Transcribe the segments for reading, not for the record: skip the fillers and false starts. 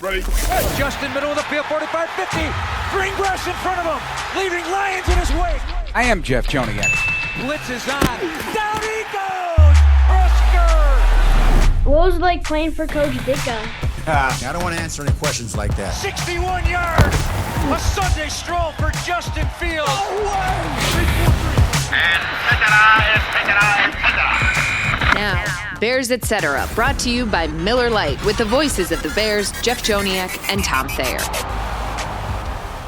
Ready? Justin, middle of the field, 45, 50. Green grass in front of him, leaving Lions in his wake. I am Jeff Joniak. Blitz is on. Down he goes! Oscar! What was it like playing for Coach Ditka? I don't want to answer any questions like that. 61 yards! A Sunday stroll for Justin Fields. Oh, wow! And Now, Bears Etc., brought to you by Miller Lite with the voices of the Bears, Jeff Joniak and Tom Thayer.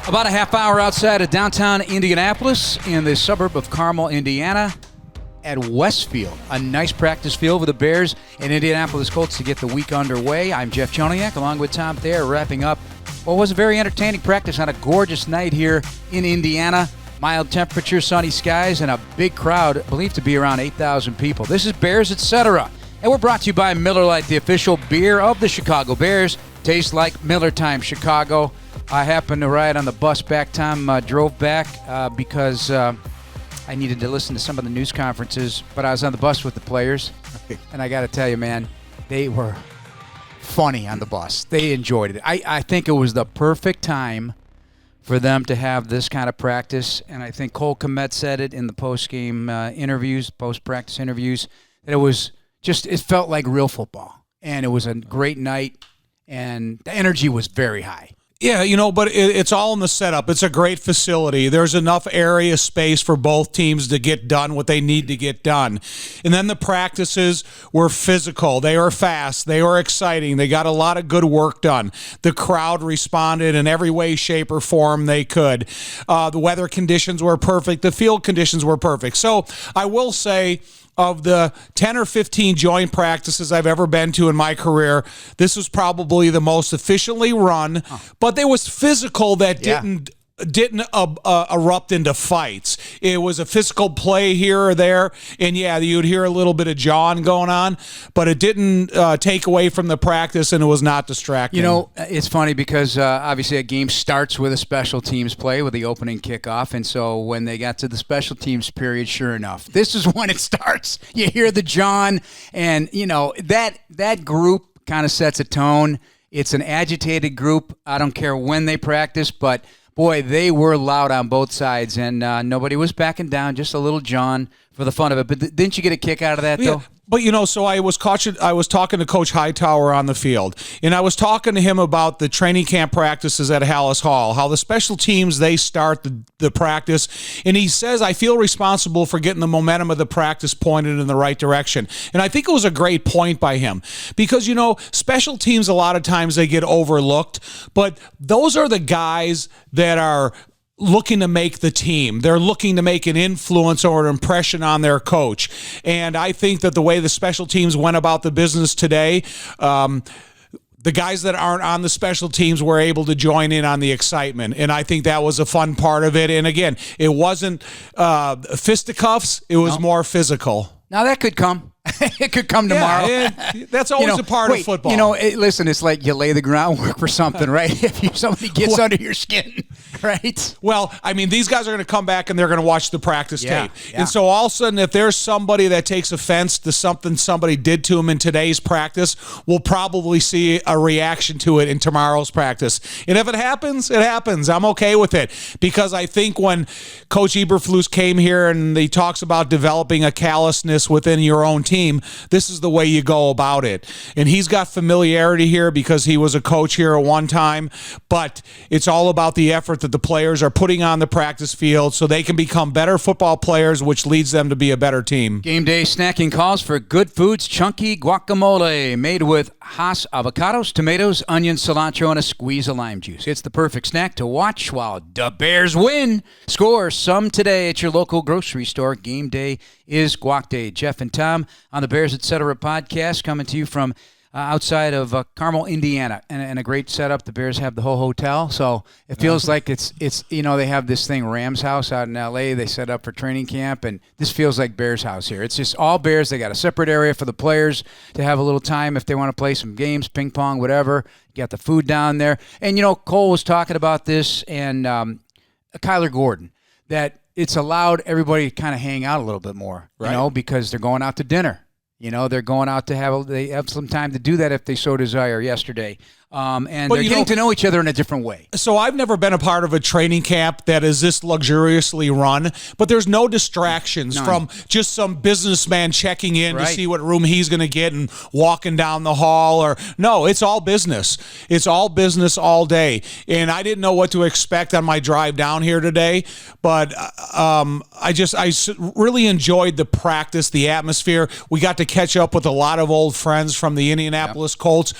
About a half hour outside of downtown Indianapolis in the suburb of Carmel, Indiana, at Westfield. A nice practice field for the Bears and Indianapolis Colts to get the week underway. I'm Jeff Joniak along with Tom Thayer, wrapping up what was a very entertaining practice on a gorgeous night here in Indiana. Mild temperature, sunny skies, and a big crowd, believed to be around 8,000 people. This is Bears Etc., and we're brought to you by Miller Lite, the official beer of the Chicago Bears. Tastes like Miller Time Chicago. I happened to ride on the bus back, Tom. Drove back because I needed to listen to some of the news conferences, but I was on the bus with the players, and I got to tell you, man, they were funny on the bus. They enjoyed it. I think it was the perfect time for them to have this kind of practice, and I think Cole Kmet said it in the post-game interviews, post-practice interviews, that it was just, it felt like real football, and it was a great night, and the energy was very high. Yeah, but it's all in the setup. It's a great facility. There's enough area space for both teams to get done what they need to get done. And then the practices were physical. They were fast. They were exciting. They got a lot of good work done. The crowd responded in every way, shape, or form they could. The weather conditions were perfect. The field conditions were perfect. So I will say, of the 10 or 15 joint practices I've ever been to in my career, this was probably the most efficiently run, but there was physical that didn't erupt into fights. It was a physical play here or there, and you'd hear a little bit of jawing going on, but it didn't take away from the practice, and it was not distracting. It's funny because obviously a game starts with a special teams play with the opening kickoff, and so when they got to the special teams period, sure enough, this is when it starts. You hear the John, and that group kind of sets a tone. It's an agitated group. I don't care when they practice, but boy, they were loud on both sides, and nobody was backing down, just a little John for the fun of it. But didn't you get a kick out of that, though? But, so I was talking to Coach Hightower on the field, and I was talking to him about the training camp practices at Hallis Hall, how the special teams, they start the practice, and he says, I feel responsible for getting the momentum of the practice pointed in the right direction. And I think it was a great point by him because, special teams, a lot of times they get overlooked, but those are the guys that are looking to make the team. They're looking to make an influence or an impression on their coach. And I think that the way the special teams went about the business today, the guys that aren't on the special teams were able to join in on the excitement. And I think that was a fun part of it. And again, it wasn't fisticuffs. It was more physical. Now that could come. It could come tomorrow. That's always a part of football. Listen, it's like you lay the groundwork for something, right? If somebody gets under your skin, right? Well, these guys are going to come back and they're going to watch the practice tape. Yeah. And so all of a sudden, if there's somebody that takes offense to something somebody did to him in today's practice, we'll probably see a reaction to it in tomorrow's practice. And if it happens, it happens. I'm okay with it because I think when Coach Eberflus came here and he talks about developing a callousness within your own team, this is the way you go about it. And he's got familiarity here because he was a coach here at one time, but it's all about the effort that the players are putting on the practice field so they can become better football players, which leads them to be a better team. Game day snacking calls for Good Foods Chunky Guacamole, made with Hass avocados, tomatoes, onions, cilantro, and a squeeze of lime juice. It's the perfect snack to watch while the Bears win. Score some today at your local grocery store. Game day is Guac Day. Jeff and Tom on the Bears Etc. podcast, coming to you from outside of Carmel, Indiana, and a great setup. The Bears have the whole hotel, so it feels like it's they have this thing, Rams House, out in L.A. They set up for training camp, and this feels like Bears House here. It's just all Bears. They got a separate area for the players to have a little time if they want to play some games, ping pong, whatever. You got the food down there. And, Cole was talking about this, and Kyler Gordon, that it's allowed everybody to kind of hang out a little bit more, right? Because they're going out to dinner. They're going out to have some time to do that if they so desire yesterday. and But, they're you getting know- to know each other in a different way. So I've never been a part of a training camp that is this luxuriously run, but there's no distractions None. from just some businessman checking in to Right. see what room he's going to get and walking down the hall. Or no, it's all business. It's all business all day. And I didn't know what to expect on my drive down here today, but I really enjoyed the practice, the atmosphere. We got to catch up with a lot of old friends from the Indianapolis Colts.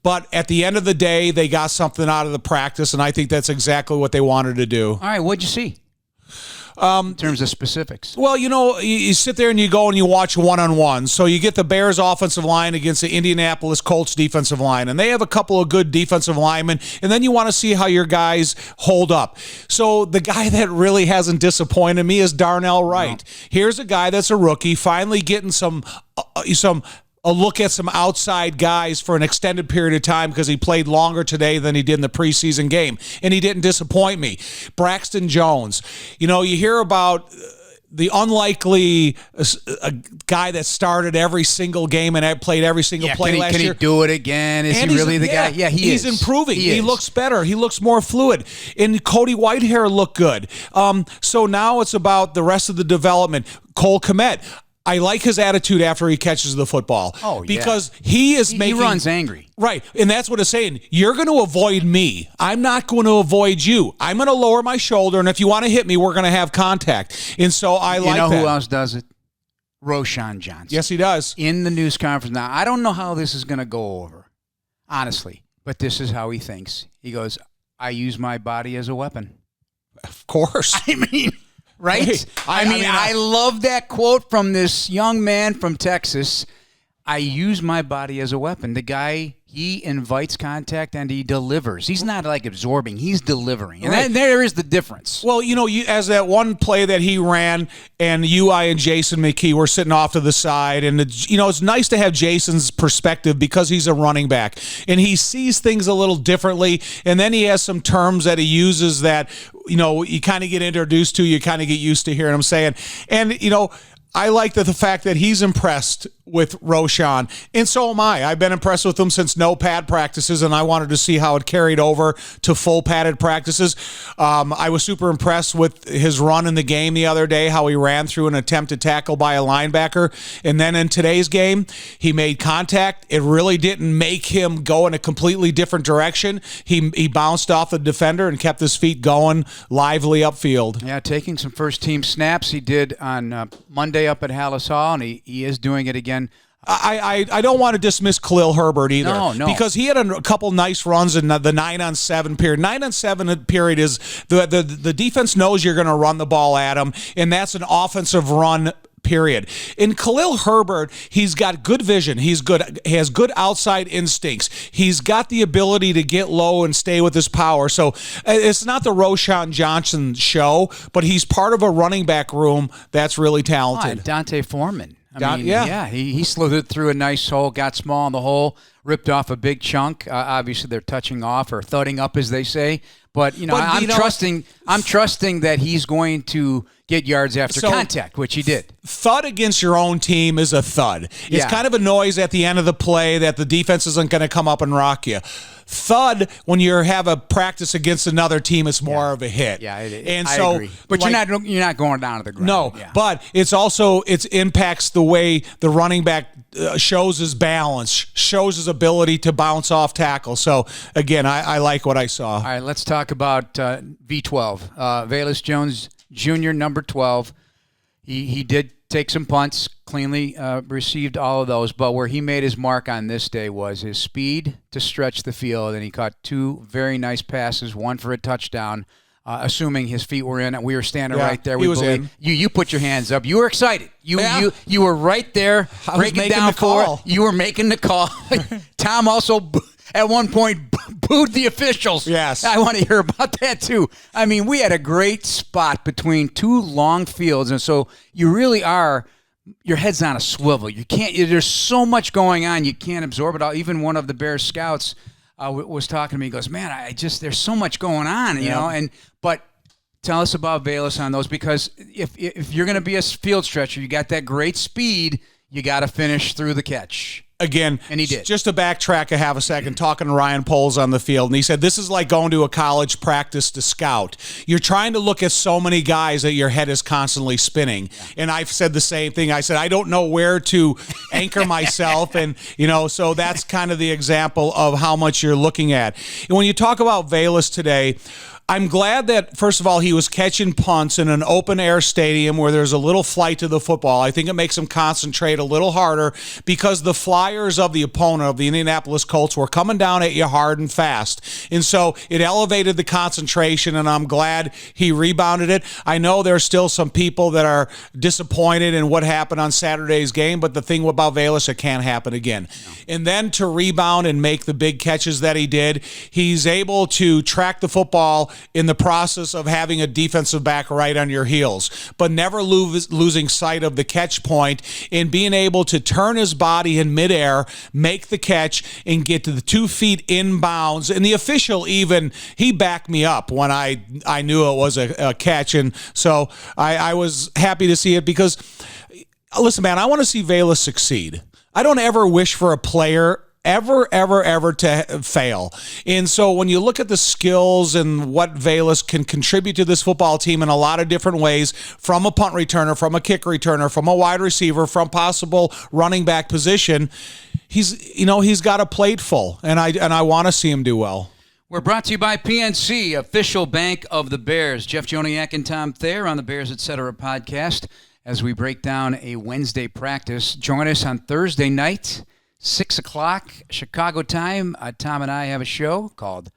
But at the end of the day, they got something out of the practice, and I think that's exactly what they wanted to do. All right, what'd you see? In terms of specifics. Well, you sit there and you go and you watch one-on-one. So you get the Bears offensive line against the Indianapolis Colts defensive line, and they have a couple of good defensive linemen, and then you want to see how your guys hold up. So the guy that really hasn't disappointed me is Darnell Wright. No. Here's a guy that's a rookie, finally getting a look at some outside guys for an extended period of time because he played longer today than he did in the preseason game, and he didn't disappoint me. Braxton Jones, you hear about the unlikely guy that started every single game and had played every single play last year. Can he do it again? Is he really the guy? Yeah, he's is. improving. He looks better. He looks more fluid. And Cody Whitehair looked good. So now it's about the rest of the development. Cole Kmet. I like his attitude after he catches the football. Oh, yeah. Because he runs angry. Right. And that's what it's saying. You're going to avoid me. I'm not going to avoid you. I'm going to lower my shoulder, and if you want to hit me, we're going to have contact. And so I like that. You know who else does it? Roshan Johnson. Yes, he does. In the news conference. Now, I don't know how this is going to go over, honestly, but this is how he thinks. He goes, I use my body as a weapon. Of course. I mean... Right? Hey, I love that quote from this young man from Texas. I use my body as a weapon. The guy, he invites contact and he delivers. He's not like absorbing. He's delivering. And there is the difference. Well, as that one play that he ran and I and Jason McKee were sitting off to the side. And, it's nice to have Jason's perspective because he's a running back. And he sees things a little differently. And then he has some terms that he uses that, you kind of get introduced to, you kind of get used to hearing him saying. And, I like the fact that he's impressed with Roshan, and so am I. I've been impressed with him since no pad practices, and I wanted to see how it carried over to full padded practices. I was super impressed with his run in the game the other day, how he ran through an attempted tackle by a linebacker, and then in today's game, he made contact. It really didn't make him go in a completely different direction. He bounced off the defender and kept his feet going lively upfield. Yeah, taking some first-team snaps he did on Monday up at Hallis Hall, and he is doing it again. I don't want to dismiss Khalil Herbert either. No. Because he had a couple nice runs in the 9-on-7 period. 9-on-7 period is the defense knows you're going to run the ball at them, and that's an offensive run period. In Khalil Herbert, he's got good vision. He has good outside instincts. He's got the ability to get low and stay with his power. So it's not the Roshan Johnson show, but he's part of a running back room that's really talented. Dante Foreman. He slithered through a nice hole, got small in the hole, ripped off a big chunk. Obviously, they're touching off or thudding up, as they say. But I'm trusting that he's going to get yards after contact, which he did. Thud against your own team is a thud. It's kind of a noise at the end of the play that the defense isn't going to come up and rock you. Thud, when you have a practice against another team, it's more of a hit. Yeah, and I agree. But you're not going down to the ground. No, but it's also it impacts the way the running back shows his balance, shows his ability to bounce off tackle. So again, I like what I saw. All right, let's talk about V12. Velus Jones Jr., number 12. He did take some punts, cleanly received all of those, but where he made his mark on this day was his speed to stretch the field, and he caught two very nice passes, one for a touchdown, assuming his feet were in. We were standing right there. He was in. You put your hands up. You were excited. You were right there breaking down for it. You were making the call. Tom also at one point booed the officials. Yes. I want to hear about that too. I mean, we had a great spot between two long fields, and so you really are, your head's on a swivel. You can't, there's so much going on, you can't absorb it all. Even one of the Bears scouts was talking to me. He goes, man, there's so much going on, you know, but tell us about Velus on those, because if you're going to be a field stretcher, you got that great speed, you got to finish through the catch. again, And he did. Just to backtrack a half a second, talking to Ryan Poles on the field, and he said, this is like going to a college practice to scout. You're trying to look at so many guys that your head is constantly spinning. And I've said the same thing. I said, I don't know where to anchor myself. And, so that's kind of the example of how much you're looking at. And when you talk about Velus today, I'm glad that, first of all, he was catching punts in an open-air stadium where there's a little flight to the football. I think it makes him concentrate a little harder because the flyers of the opponent, of the Indianapolis Colts, were coming down at you hard and fast. And so it elevated the concentration, and I'm glad he rebounded it. I know there's still some people that are disappointed in what happened on Saturday's game, but the thing about Velus, it can't happen again. No. And then to rebound and make the big catches that he did, he's able to track the football in the process of having a defensive back right on your heels, but never losing sight of the catch point and being able to turn his body in midair, make the catch, and get to the 2 feet inbounds. And the official he backed me up when I knew it was a catch. And so I was happy to see it because, listen, man, I want to see Velus succeed. I don't ever wish for a player ever to fail. And so when you look at the skills and what Velus can contribute to this football team in a lot of different ways, from a punt returner, from a kick returner, from a wide receiver, from possible running back position, he's got a plate full, and I want to see him do well. We're brought to you by PNC, official bank of the Bears. Jeff Joniak and Tom Thayer on the Bears Etc. podcast as we break down a Wednesday practice. Join us on Thursday night, 6 o'clock Chicago time. Tom and I have a show called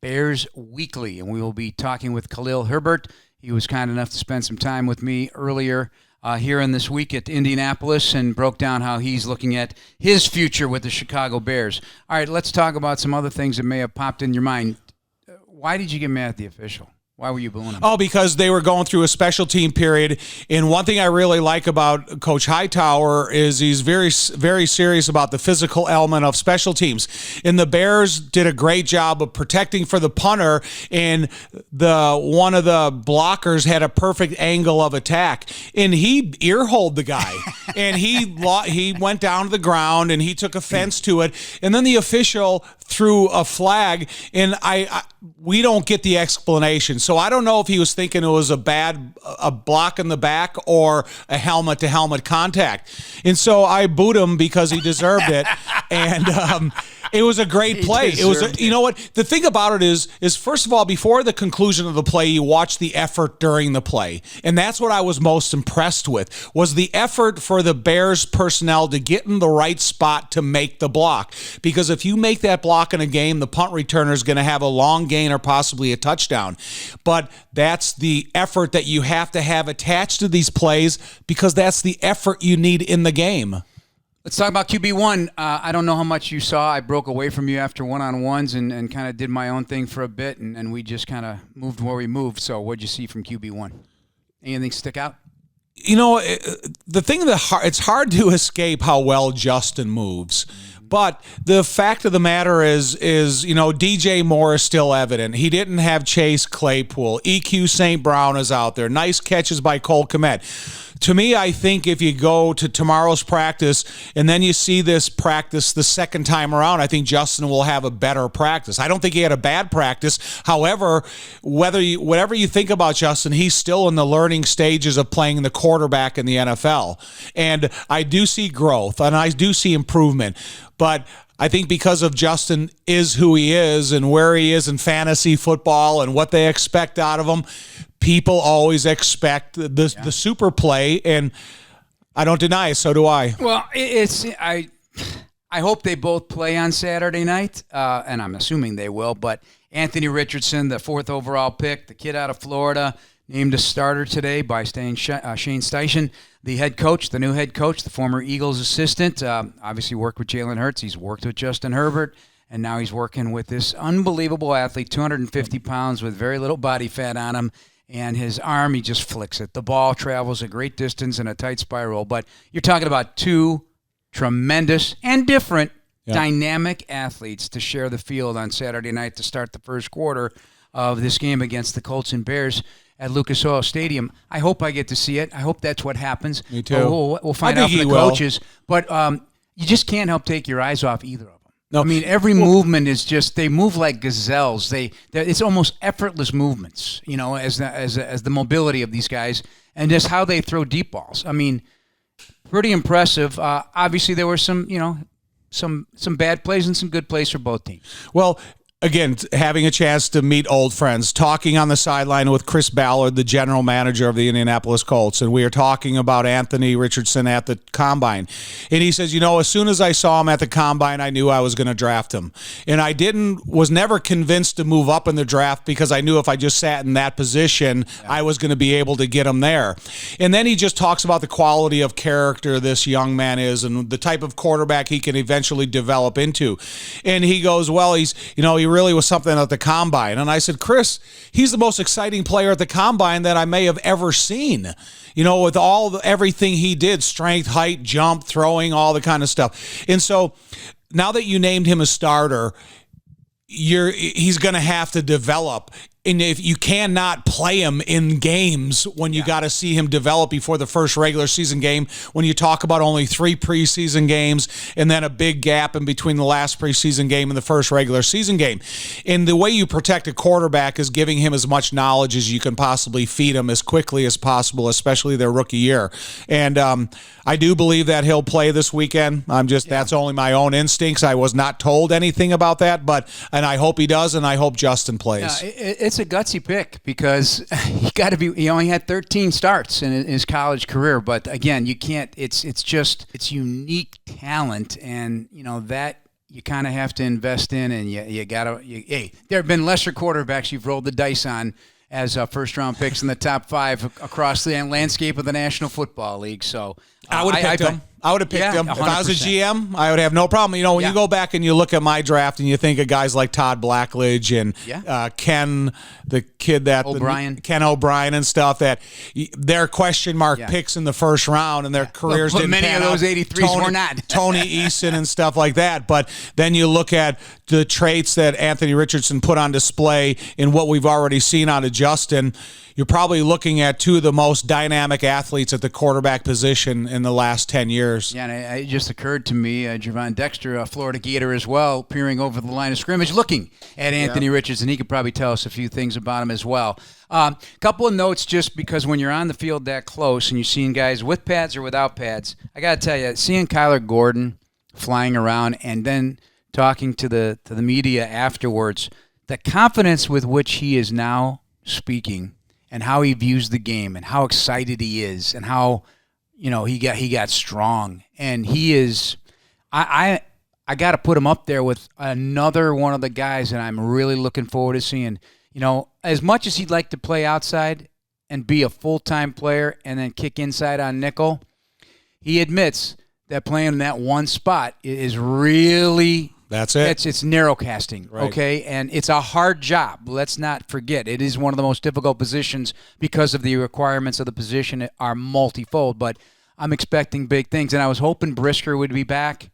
Bears Weekly, and we will be talking with Khalil Herbert. He was kind enough to spend some time with me earlier here in this week at Indianapolis and broke down how he's looking at his future with the Chicago Bears. All right, let's talk about some other things that may have popped in your mind. Why did you get mad at the official? Why were you booing him? Oh, because they were going through a special team period. And one thing I really like about Coach Hightower is he's very, very serious about the physical element of special teams. And the Bears did a great job of protecting for the punter, and one of the blockers had a perfect angle of attack, and he ear-holed the guy. And he went down to the ground, and he took offense to it. And then the official threw a flag, and we don't get the explanation. So I don't know if he was thinking it was a block in the back or a helmet-to-helmet contact. And so I booed him because he deserved it. And it was a great play. You know what? The thing about it is first of all, before the conclusion of the play, you watch the effort during the play. And that's what I was most impressed with, was the effort for the Bears personnel to get in the right spot to make the block. Because if you make that block in a game, the punt returner is going to have a long gain or possibly a touchdown. But that's the effort that you have to have attached to these plays, because that's the effort you need in the game. Let's talk about QB1. I don't know how much you saw. I broke away from you after one-on-ones and kind of did my own thing for a bit, and we just kind of moved where we moved. So what'd you see from QB1? Anything stick out? The thing it's hard to escape how well Justin moves. But the fact of the matter is DJ Moore is still evident. He didn't have Chase Claypool. EQ St. Brown is out there. Nice catches by Cole Kmet. To me, I think if you go to tomorrow's practice and then you see this practice the second time around, I think Justin will have a better practice. I don't think he had a bad practice. However, whatever you think about Justin, he's still in the learning stages of playing the quarterback in the NFL. And I do see growth, and I do see improvement. But I think because of Justin is who he is and where he is in fantasy football and what they expect out of him, people always expect the super play, and I don't deny it. So do I. Well, I hope they both play on Saturday night, and I'm assuming they will. But Anthony Richardson, the 4th overall pick, the kid out of Florida, named a starter today by Shane Steichen, the head coach, the new head coach, the former Eagles assistant. Obviously worked with Jalen Hurts. He's worked with Justin Herbert. And now he's working with this unbelievable athlete, 250 pounds with very little body fat on him. And his arm, he just flicks it. The ball travels a great distance in a tight spiral. But you're talking about two tremendous and different dynamic athletes to share the field on Saturday night to start the first quarter of this game against the Colts and Bears at Lucas Oil Stadium. I hope I get to see it. I hope that's what happens. Me too. We'll find out from the coaches. But you just can't help take your eyes off either of them. No. I mean, every movement is just, they move like gazelles. It's almost effortless movements, as the mobility of these guys and just how they throw deep balls. I mean, pretty impressive. Obviously, there were some bad plays and some good plays for both teams. Well, again, having a chance to meet old friends, talking on the sideline with Chris Ballard, the general manager of the Indianapolis Colts, and we are talking about Anthony Richardson at the Combine. And he says, as soon as I saw him at the Combine, I knew I was going to draft him. And I was never convinced to move up in the draft because I knew if I just sat in that position, I was going to be able to get him there. And then he just talks about the quality of character this young man is and the type of quarterback he can eventually develop into. And he goes, well, he really was something at the Combine. And I said, Chris, he's the most exciting player at the Combine that I may have ever seen. With everything he did, strength, height, jump, throwing, all the kind of stuff. And so now that you named him a starter, he's going to have to develop. And if you cannot play him in games when you got to see him develop before the first regular season game, when you talk about only 3 preseason games and then a big gap in between the last preseason game and the first regular season game. And the way you protect a quarterback is giving him as much knowledge as you can possibly feed him as quickly as possible, especially their rookie year. And I do believe that he'll play this weekend. That's only my own instincts. I was not told anything about that, and I hope he does, and I hope Justin plays. It's a gutsy pick because he only had 13 starts in his college career, but again, you can't. It's unique talent, and that you kind of have to invest in, and hey, there have been lesser quarterbacks you've rolled the dice on as first-round picks in the top 5 across the landscape of the National Football League. So I would have picked him. I would have picked him. 100%. If I was a GM, I would have no problem. When you go back and you look at my draft and you think of guys like Todd Blackledge and Ken, the kid Ken O'Brien and stuff, that they're question mark picks in the first round and their careers didn't many pan of those out. 83s were not. Tony Eason and stuff like that. But then you look at the traits that Anthony Richardson put on display in what we've already seen out of Justin. You're probably looking at 2 of the most dynamic athletes at the quarterback position in the last 10 years. Yeah, and it just occurred to me, Javon Dexter, a Florida Gator as well, peering over the line of scrimmage, looking at Anthony Richardson. He could probably tell us a few things about him as well. Couple of notes, just because when you're on the field that close and you're seeing guys with pads or without pads, I got to tell you, seeing Kyler Gordon flying around and then talking to the media afterwards, the confidence with which he is now speaking and how he views the game and how excited he is and how he got strong, and he is I got to put him up there with another one of the guys that I'm really looking forward to seeing. As much as he'd like to play outside and be a full-time player and then kick inside on nickel, he admits that playing in that one spot is really That's it. It's narrow casting, right. Okay? And it's a hard job. Let's not forget. It is one of the most difficult positions because of the requirements of the position are multifold. But I'm expecting big things. And I was hoping Brisker would be back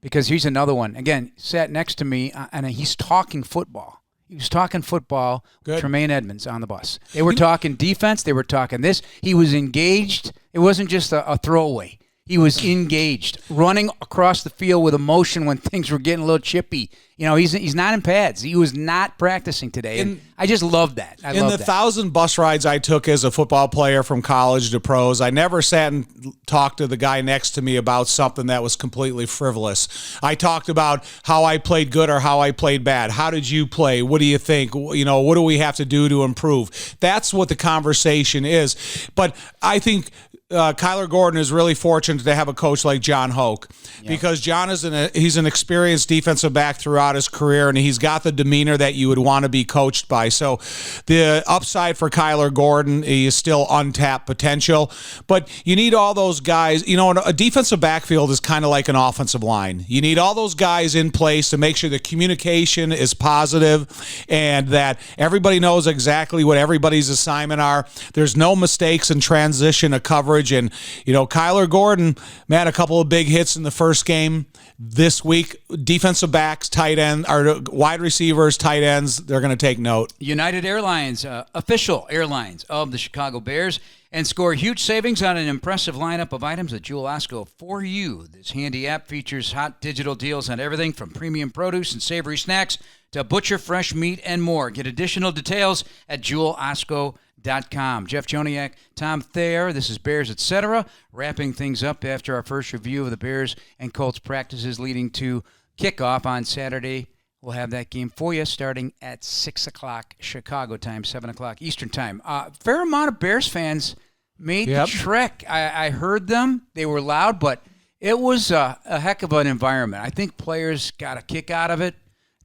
because he's another one. Again, sat next to me, and he's talking football. He was talking football with Tremaine Edmonds on the bus. They were talking defense. They were talking this. He was engaged. It wasn't just a throwaway. He was engaged, running across the field with emotion when things were getting a little chippy. He's not in pads. He was not practicing today. And I just love that. In the 1,000 bus rides I took as a football player from college to pros, I never sat and talked to the guy next to me about something that was completely frivolous. I talked about how I played good or how I played bad. How did you play? What do you think? What do we have to do to improve? That's what the conversation is. But I think Kyler Gordon is really fortunate to have a coach like John Hoke because John is he's an experienced defensive back throughout his career, and he's got the demeanor that you would want to be coached by. So the upside for Kyler Gordon is still untapped potential, but you need all those guys. A defensive backfield is kind of like an offensive line. You need all those guys in place to make sure the communication is positive and that everybody knows exactly what everybody's assignment are. There's no mistakes in transition of coverage. And, Kyler Gordon, man, a couple of big hits in the first game this week. Defensive backs, tight end, or wide receivers, tight ends, they're going to take note. United Airlines, official airlines of the Chicago Bears, and score huge savings on an impressive lineup of items at Jewel Osco for you. This handy app features hot digital deals on everything from premium produce and savory snacks to butcher fresh meat and more. Get additional details at jewelosco.com. Jeff Joniak, Tom Thayer, this is Bears, etc. Wrapping things up after our first review of the Bears and Colts practices leading to kickoff on Saturday. We'll have that game for you starting at 6 o'clock Chicago time, 7 o'clock Eastern time. Fair amount of Bears fans made the trek. I heard them. They were loud, but it was a heck of an environment. I think players got a kick out of it.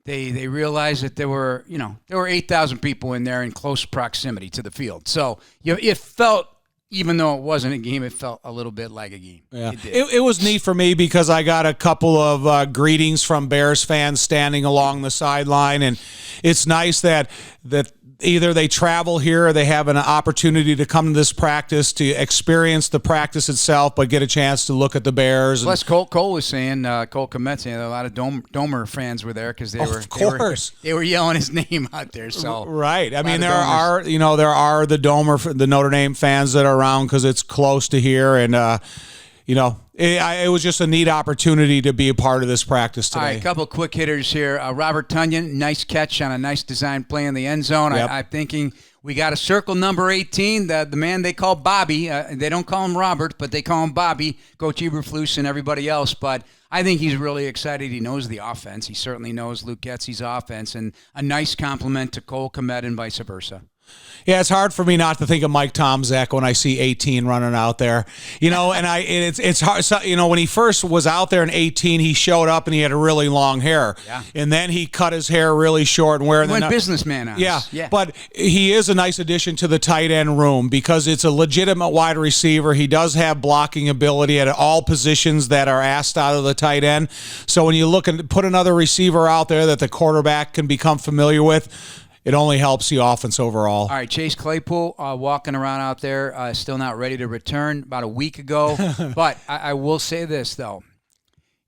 They realized that there were 8,000 people in there in close proximity to the field. So it felt, even though it wasn't a game, it felt a little bit like a game. Yeah. It was neat for me because I got a couple of greetings from Bears fans standing along the sideline, and it's nice that either they travel here or they have an opportunity to come to this practice to experience the practice itself, but get a chance to look at the Bears. Plus, Cole was saying, Cole Komet saying a lot of Domer fans were there because they were yelling his name out there. So right, I mean there are the Domer, the Notre Dame fans that are around because it's close to here, and it was just a neat opportunity to be a part of this practice today. All right, a couple of quick hitters here. Robert Tonyan, nice catch on a nice design play in the end zone. Yep. I'm thinking we got to circle number 18, the man they call Bobby. They don't call him Robert, but they call him Bobby, Coach Eberflus and everybody else. But I think he's really excited. He knows the offense. He certainly knows Luke Getsy's offense, and a nice compliment to Cole Komet and vice versa. Yeah, it's hard for me not to think of Mike Tomczak when I see 18 running out there. It's hard. So, when he first was out there in 18, he showed up and he had a really long hair. Yeah. And then he cut his hair really short and wearing went businessman on us. Yeah. But he is a nice addition to the tight end room because it's a legitimate wide receiver. He does have blocking ability at all positions that are asked out of the tight end. So when you look and put another receiver out there that the quarterback can become familiar with, it only helps the offense overall. All right, Chase Claypool walking around out there, still not ready to return about a week ago. But I will say this, though.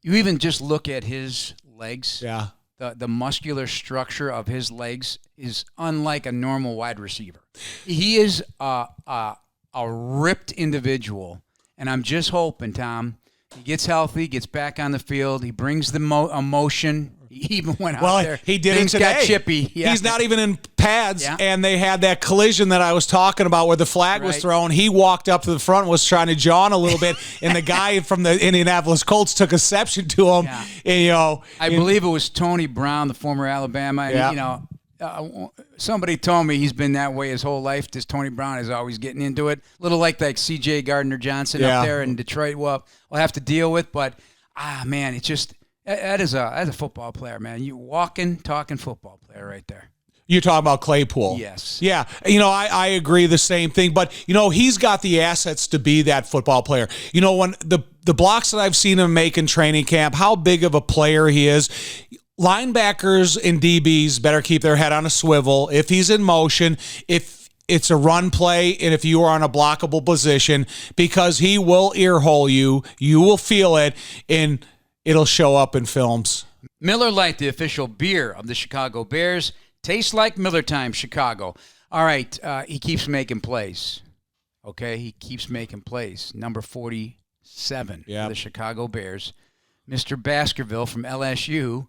You even just look at his legs. Yeah. The muscular structure of his legs is unlike a normal wide receiver. He is a ripped individual, and I'm just hoping, Tom, he gets healthy, gets back on the field, he brings the emotion. He even went out there. He did Things it today. got chippy. Yeah. He's not even in pads, and they had that collision that I was talking about where the flag was thrown. He walked up to the front, was trying to jaw a little bit, and the guy from the Indianapolis Colts took exception to him. Yeah. And, I believe it was Tony Brown, the former Alabama. And, somebody told me he's been that way his whole life. This Tony Brown is always getting into it. A little like C.J. Gardner-Johnson up there in Detroit. We'll have to deal with, but man, it's just. That is a football player, man. You walking, talking football player right there. You're talking about Claypool. Yes. Yeah. I agree the same thing. But, he's got the assets to be that football player. When the blocks that I've seen him make in training camp, how big of a player he is. Linebackers and DBs better keep their head on a swivel. If he's in motion, if it's a run play, and if you are on a blockable position, because he will earhole you, you will feel it, and it'll show up in films. Miller Lite, the official beer of the Chicago Bears. Tastes like Miller Time, Chicago. All right, he keeps making plays. Okay, he keeps making plays. Number 47 for the Chicago Bears. Mr. Baskerville from LSU.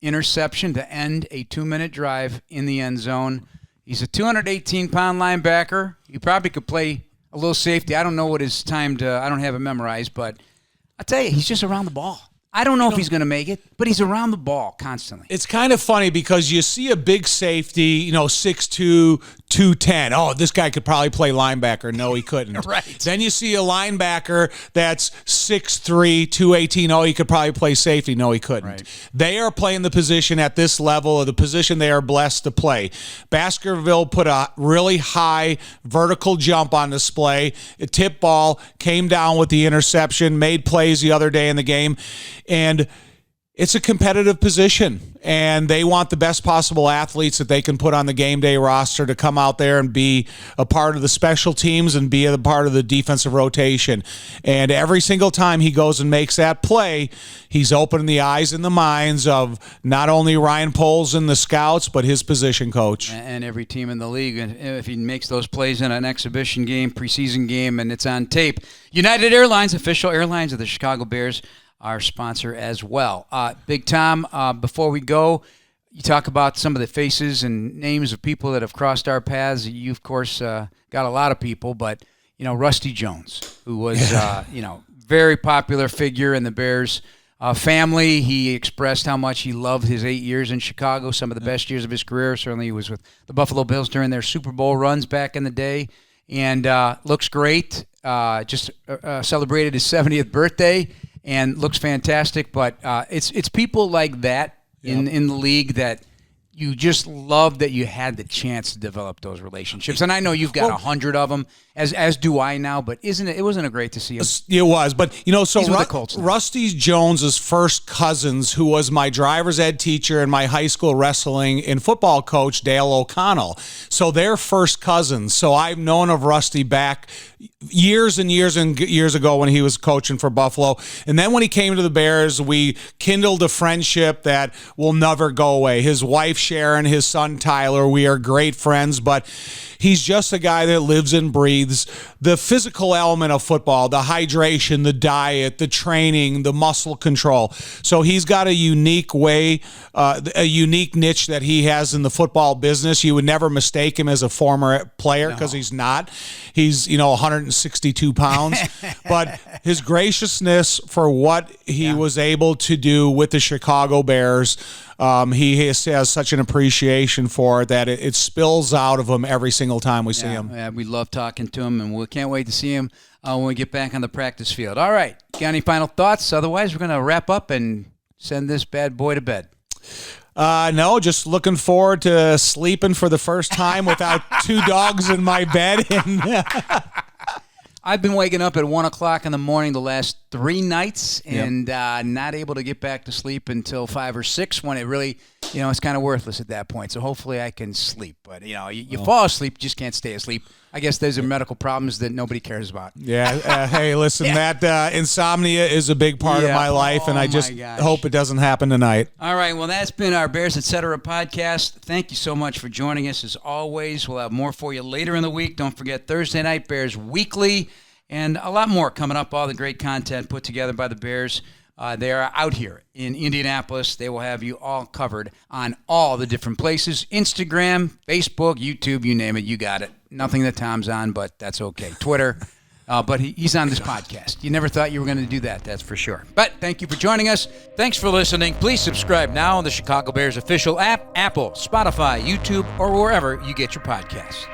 Interception to end a 2-minute drive in the end zone. He's a 218-pound linebacker. He probably could play a little safety. I don't know what his I don't have it memorized, but I tell you, he's just around the ball. I don't know if he's going to make it, but he's around the ball constantly. It's kind of funny because you see a big safety, 6'2", 210. Oh, this guy could probably play linebacker. No, he couldn't. Right. Then you see a linebacker that's 6'3", 218. Oh, he could probably play safety. No, he couldn't. Right. They are playing the position at this level, or the position they are blessed to play. Baskerville put a really high vertical jump on display. A tip ball, came down with the interception, made plays the other day in the game. And it's a competitive position, and they want the best possible athletes that they can put on the game day roster to come out there and be a part of the special teams and be a part of the defensive rotation. And every single time he goes and makes that play, he's opening the eyes and the minds of not only Ryan Poles and the scouts, but his position coach. And every team in the league, and if he makes those plays in an exhibition game, preseason game, and it's on tape. United Airlines, official airlines of the Chicago Bears, our sponsor as well. Big Tom, before we go, you talk about some of the faces and names of people that have crossed our paths. You, of course, got a lot of people, but, Rusty Jones, who was, very popular figure in the Bears family. He expressed how much he loved his 8 years in Chicago, some of the best years of his career. Certainly he was with the Buffalo Bills during their Super Bowl runs back in the day, and looks great. Just celebrated his 70th birthday. And looks fantastic, but it's people like that in the league that you just love that you had the chance to develop those relationships. And I know you've got 100 of them, as do I now. But wasn't it great to see him? It was, but so the Colts now. Rusty Jones's first cousins, who was my driver's ed teacher and my high school wrestling and football coach, Dale O'Connell. So they're first cousins. So I've known of Rusty back years and years ago when he was coaching for Buffalo. And then when he came to the Bears, we kindled a friendship that will never go away. His wife, Sharon, his son, Tyler, we are great friends, but he's just a guy that lives and breathes the physical element of football, the hydration, the diet, the training, the muscle control. So he's got a unique way, a unique niche that he has in the football business. You would never mistake him as a former player because he's not. He's, 162 pounds. But his graciousness for what he was able to do with the Chicago Bears, he has such an appreciation for it that it spills out of him every single time we see him. Yeah, we love talking to him, and we can't wait to see him when we get back on the practice field. All right. Got any final thoughts? Otherwise, we're going to wrap up and send this bad boy to bed. No, just looking forward to sleeping for the first time without two dogs in my bed. I've been waking up at 1 o'clock in the morning the last 3 nights and not able to get back to sleep until 5 or 6 when it really, it's kind of worthless at that point. So hopefully I can sleep. But, you fall asleep, you just can't stay asleep. I guess those are medical problems that nobody cares about. Yeah. Hey, listen, that insomnia is a big part of my life, and I just hope it doesn't happen tonight. All right. Well, that's been our Bears Etc. podcast. Thank you so much for joining us. As always, we'll have more for you later in the week. Don't forget Thursday night, Bears Weekly, and a lot more coming up. All the great content put together by the Bears. They are out here in Indianapolis. They will have you all covered on all the different places. Instagram, Facebook, YouTube, you name it, you got it. Nothing that Tom's on, but that's okay. Twitter, but he's on this podcast. You never thought you were going to do that, that's for sure. But thank you for joining us. Thanks for listening. Please subscribe now on the Chicago Bears official app, Apple, Spotify, YouTube, or wherever you get your podcasts.